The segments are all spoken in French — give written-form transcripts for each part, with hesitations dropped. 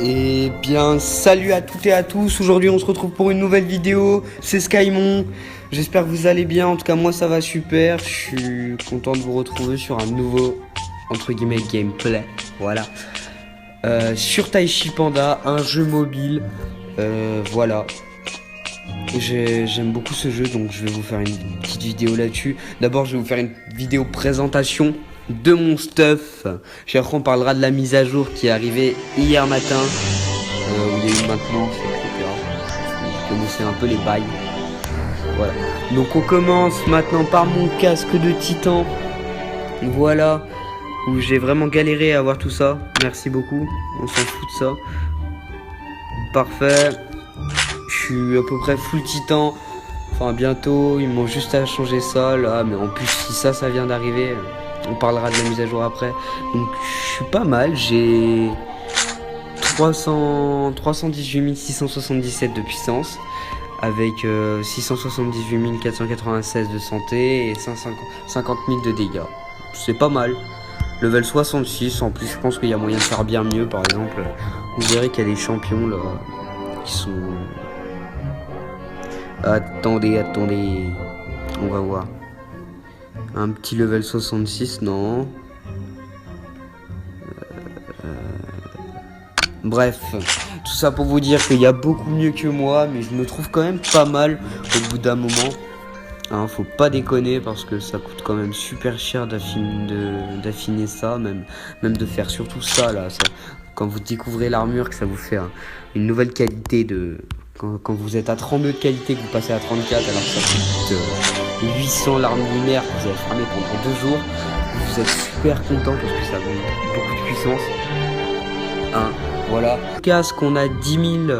Et bien salut à toutes et à tous, aujourd'hui on se retrouve pour une nouvelle vidéo, c'est Skymon. J'espère que vous allez bien, en tout cas moi ça va super. Je suis content de vous retrouver sur un nouveau entre guillemets gameplay. Voilà, sur Taichi Panda, un jeu mobile. Voilà, j'aime beaucoup ce jeu, donc je vais vous faire une petite vidéo là-dessus. D'abord je vais vous faire une vidéo présentation de mon stuff. Puis après on parlera de la mise à jour qui est arrivée hier matin, où il y a eu maintenance, etc. Vous connaissez un peu les bails. Voilà. Donc on commence maintenant par mon casque de titan. Voilà. Où j'ai vraiment galéré à avoir tout ça. Merci beaucoup. On s'en fout de ça. Parfait. Je suis à peu près full titan. Enfin bientôt. Ils m'ont juste à changer ça là. Mais en plus si ça vient d'arriver. On parlera de la mise à jour après. Donc je suis pas mal. J'ai 318 677 de puissance. Avec 678 496 de santé et 50 000 de dégâts. C'est pas mal. Level 66. En plus je pense qu'il y a moyen de faire bien mieux. Par exemple, vous verrez qu'il y a des champions là qui sont... Attendez. On va voir. Un petit level 66, non. Bref, tout ça pour vous dire qu'il y a beaucoup mieux que moi, mais je me trouve quand même pas mal au bout d'un moment. Hein, faut pas déconner parce que ça coûte quand même super cher d'affiner ça, même de faire surtout ça là. Ça, quand vous découvrez l'armure, que ça vous fait une nouvelle qualité de... Quand vous êtes à 32 de qualité, que vous passez à 34, alors que ça coûte 800 larmes lunaires que vous avez farmé pendant 2 jours, vous êtes super content parce que ça donne beaucoup de puissance. Hein, voilà. Casque, on a 10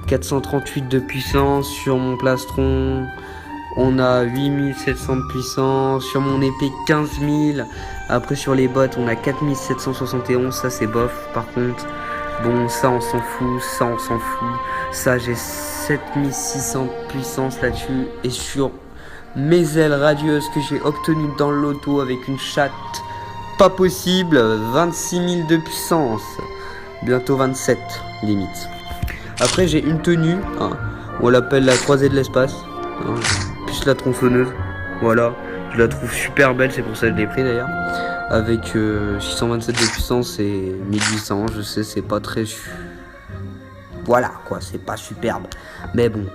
438 de puissance sur mon plastron. On a 8700 de puissance. Sur mon épée, 15 000. Après, sur les bottes, on a 4771. Ça, c'est bof. Par contre, bon, ça, on s'en fout. Ça, on s'en fout. Ça, j'ai 7600 de puissance là-dessus. Et sur mes ailes radieuses que j'ai obtenues dans le loto avec une chatte pas possible, 26 000 de puissance. Bientôt 27, limite. Après, j'ai une tenue. Hein, on l'appelle la croisée de l'espace. Hein, plus la tronçonneuse. Voilà. Je la trouve super belle, c'est pour ça que je l'ai pris d'ailleurs. Avec 627 de puissance et 1800. Je sais, c'est pas très... Voilà, quoi. C'est pas superbe. Mais bon.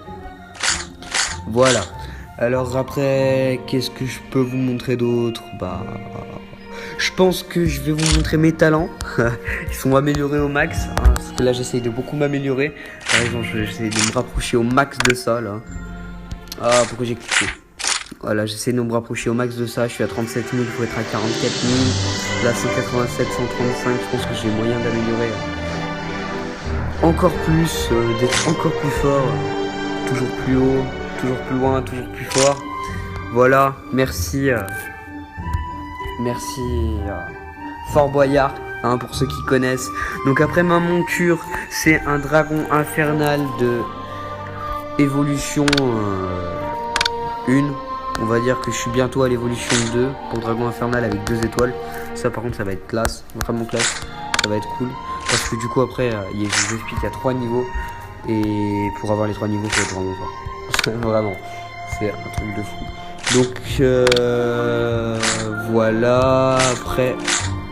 Voilà. Alors après, qu'est-ce que je peux vous montrer d'autre? Bah... Je pense que je vais vous montrer mes talents. Ils sont améliorés au max. Hein, parce que là, j'essaye de beaucoup m'améliorer. Par exemple, j'essaie de me rapprocher au max de ça, là. Ah, pourquoi j'ai cliqué? Voilà, j'essaie de me rapprocher au max de ça. Je suis à 37 000, il faut être à 44 000. Là, 187, 135. Je pense que j'ai moyen d'améliorer encore plus, d'être encore plus fort. Toujours plus haut, toujours plus loin, toujours plus fort. Voilà, merci. Merci Fort Boyard, hein, pour ceux qui connaissent. Donc après ma monture, c'est un dragon infernal de évolution 1. On va dire que je suis bientôt à l'évolution 2 pour dragon infernal avec 2 étoiles. Ça par contre ça va être classe, vraiment classe. Ça va être cool. Parce que du coup après, je vous explique, il y a 3 niveaux. Et pour avoir les 3 niveaux, faut être vraiment fort. Vraiment, c'est un truc de fou. Donc voilà. Après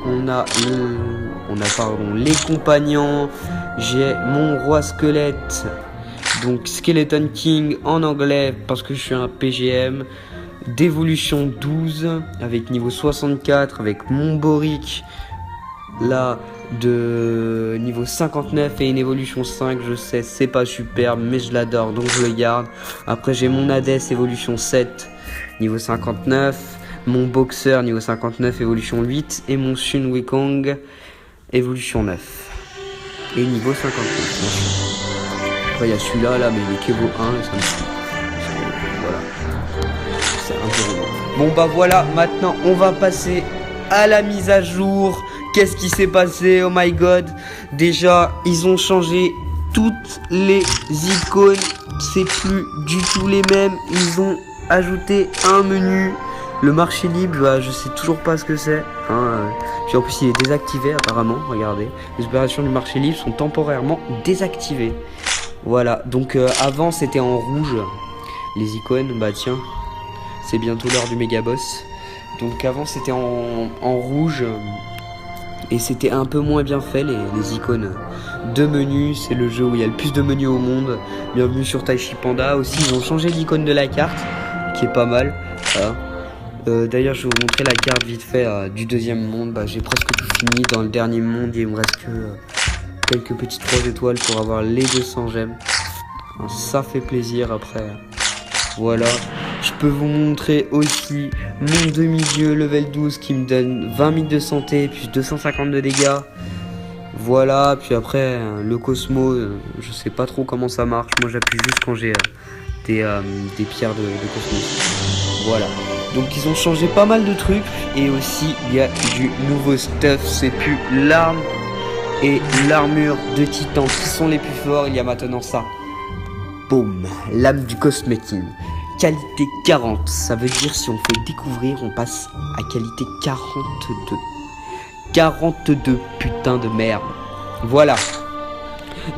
on a les compagnons. J'ai mon roi squelette, donc Skeleton King en anglais parce que je suis un PGM d'évolution 12 avec niveau 64, avec mon Boric là de niveau 59 et une évolution 5. Je sais, c'est pas superbe, mais je l'adore donc je le garde. Après j'ai mon Hades évolution 7 niveau 59, mon boxeur niveau 59 évolution 8 et mon Sun Wukong évolution 9 et niveau 59. Après il y a celui-là là, mais il est qu'Evo 1 et ça me suit. Voilà, c'est un peu relou. Bon bah voilà, maintenant on va passer à la mise à jour. Qu'est-ce qui s'est passé? Oh my god. Déjà ils ont changé toutes les icônes, c'est plus du tout les mêmes. Ils ont ajouté un menu, le marché libre, bah, je sais toujours pas ce que c'est. Hein, Puis en plus il est désactivé apparemment, regardez. Les opérations du marché libre sont temporairement désactivées. Voilà, donc avant c'était en rouge. Les icônes, bah tiens, c'est bientôt l'heure du méga boss. Donc avant c'était en rouge. Et c'était un peu moins bien fait les icônes de menus. C'est le jeu où il y a le plus de menus au monde. Bienvenue sur Taichi Panda. Aussi ils ont changé l'icône de la carte, qui est pas mal. Voilà. D'ailleurs je vais vous montrer la carte vite fait du deuxième monde. Bah, j'ai presque tout fini. Dans le dernier monde il me reste que quelques petites 3 étoiles pour avoir les 200 gemmes. Ça fait plaisir après. Voilà. Je peux vous montrer aussi mon demi-dieu level 12 qui me donne 20 000 de santé plus 250 de dégâts. Voilà. Puis après le Cosmo, je sais pas trop comment ça marche. Moi j'appuie juste quand j'ai des pierres de Cosmos. Voilà. Donc ils ont changé pas mal de trucs. Et aussi il y a du nouveau stuff. C'est plus l'arme et l'armure de Titan qui sont les plus forts. Il y a maintenant ça. Boum, lame du Cosmekin. Qualité 40, ça veut dire si on fait découvrir, on passe à qualité 42. 42, putain de merde. Voilà.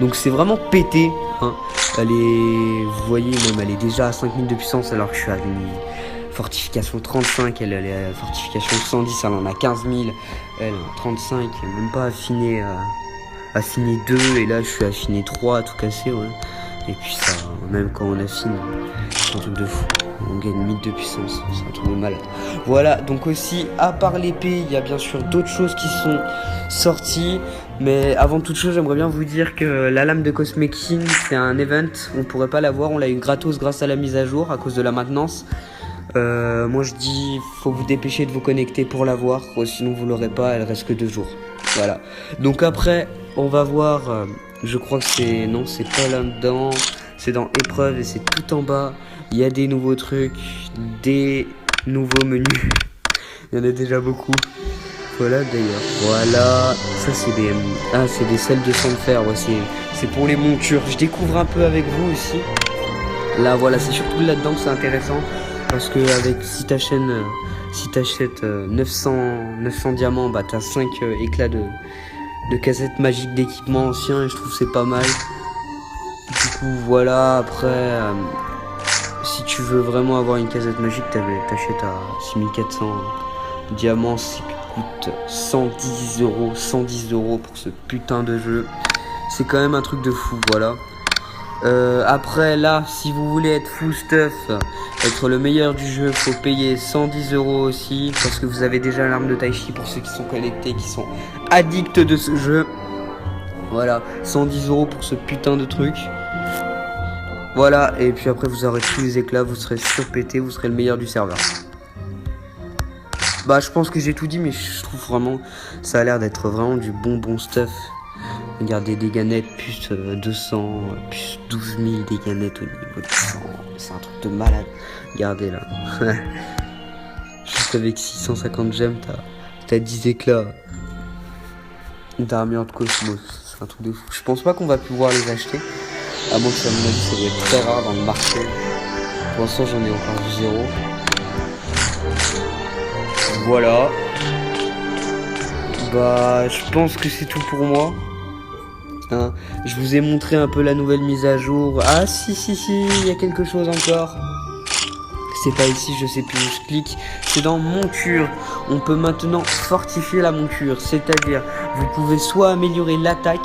Donc c'est vraiment pété. Hein. Elle est, vous voyez, même elle est déjà à 5000 de puissance alors que je suis à une fortification 35. Elle est à fortification 110, elle en a 15 000. Elle en a 35, elle n'est même pas affinée, affinée 2. Et là je suis affiné 3 à tout casser, ouais. Et puis ça, même quand on affine, c'est un truc de fou. On gagne 1000 de puissance, c'est un truc de malade. Voilà, donc aussi, à part l'épée, il y a bien sûr d'autres choses qui sont sorties. Mais avant toute chose, j'aimerais bien vous dire que la lame de Cosmekin, c'est un event. On pourrait pas l'avoir, on l'a eu gratos grâce à la mise à jour, à cause de la maintenance. Moi je dis, faut vous dépêcher de vous connecter pour l'avoir, sinon vous l'aurez pas, elle reste que 2 jours. Voilà. Donc après, on va voir... je crois que c'est... Non, c'est pas là-dedans. C'est dans épreuve et c'est tout en bas. Il y a des nouveaux trucs, des nouveaux menus. Il y en a déjà beaucoup. Voilà d'ailleurs. Voilà. Ça c'est des... Ah, c'est des selles de sang de fer. Ouais, c'est pour les montures. Je découvre un peu avec vous aussi. Là, voilà, c'est surtout là-dedans que c'est intéressant. Parce que avec si t'achètes 900 diamants, bah t'as 5 éclats de cassettes magiques d'équipement ancien et je trouve c'est pas mal. Du coup voilà, après si tu veux vraiment avoir une casette magique, t'achètes à 6400 diamants, ce qui coûte 110 euros pour ce putain de jeu. C'est quand même un truc de fou, voilà. Après là, si vous voulez être full stuff, être le meilleur du jeu, faut payer 110 euros aussi, parce que vous avez déjà l'arme de Taichi pour ceux qui sont connectés, qui sont addicts de ce jeu. Voilà, 110 euros pour ce putain de truc. Voilà, et puis après vous aurez tous les éclats, vous serez surpété, vous serez le meilleur du serveur. Bah je pense que j'ai tout dit, mais je trouve vraiment, ça a l'air d'être vraiment du bon stuff. Regardez, dégâts nets, plus 200, plus 12 000 dégâts nets au niveau de 100. C'est un truc de malade. Regardez là. Juste avec 650 gemmes, t'as 10 éclats d'armure de Cosmos. C'est un truc de fou. Je pense pas qu'on va pouvoir les acheter. À moins que ça, à mon avis, ça doit être très rare dans le marché. Pour l'instant, j'en ai encore 0. Voilà. Bah, je pense que c'est tout pour moi. Hein, je vous ai montré un peu la nouvelle mise à jour. Ah si, il y a quelque chose encore. C'est pas ici, je sais plus où je clique. C'est dans monture. On peut maintenant fortifier la monture. C'est-à-dire, vous pouvez soit améliorer l'attaque.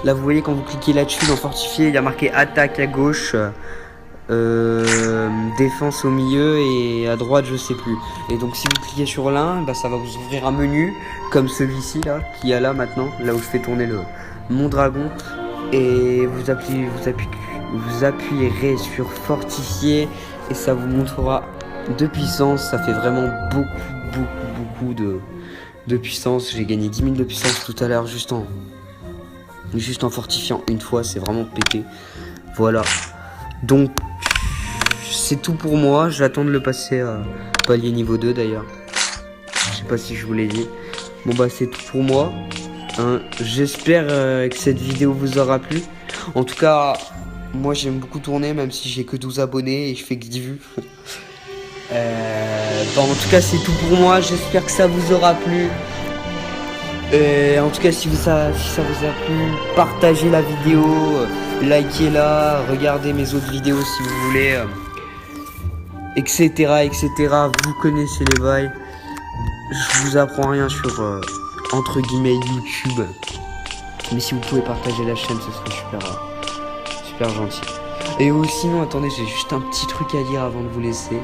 Là, vous voyez quand vous cliquez là-dessus dans fortifier, il y a marqué attaque à gauche. Défense au milieu et à droite je sais plus. Et donc si vous cliquez sur l'un, bah, ça va vous ouvrir un menu comme celui-ci là, qui est là maintenant, là où je fais tourner mon dragon. Et vous appuyerez sur fortifier et ça vous montrera de puissance. Ça fait vraiment beaucoup de puissance. J'ai gagné 10 000 de puissance tout à l'heure juste en fortifiant une fois, c'est vraiment pété. Voilà. Donc c'est tout pour moi, j'attends de le passer à palier niveau 2 d'ailleurs. Je sais pas si je vous l'ai dit. Bon bah c'est tout pour moi. Hein, j'espère que cette vidéo vous aura plu. En tout cas, moi j'aime beaucoup tourner même si j'ai que 12 abonnés et je fais que 10 vues. Bon, en tout cas c'est tout pour moi, j'espère que ça vous aura plu. Et en tout cas, si ça vous a plu, partagez la vidéo, likez-la, regardez mes autres vidéos si vous voulez, etc., etc. Vous connaissez les bails. Je vous apprends rien sur, entre guillemets, YouTube. Mais si vous pouvez partager la chaîne, ce serait super gentil. Et sinon, attendez, j'ai juste un petit truc à dire avant de vous laisser.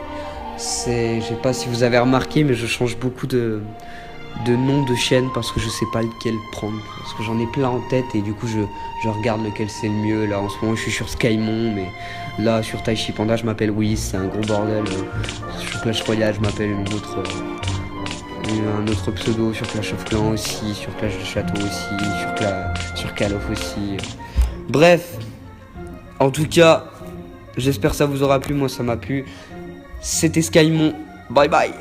Je sais pas si vous avez remarqué, mais je change beaucoup de nom de chaîne parce que je sais pas lequel prendre. Parce que j'en ai plein en tête et du coup, je regarde lequel c'est le mieux. Là, en ce moment, je suis sur Skymon, mais là, sur Taichi Panda, je m'appelle Whis, c'est un gros bordel. Sur Clash Royale, je m'appelle un autre pseudo, sur Clash of Clans aussi, sur Clash de Château aussi, sur Call of aussi. Bref, en tout cas, j'espère que ça vous aura plu, moi ça m'a plu. C'était Skymon, bye bye.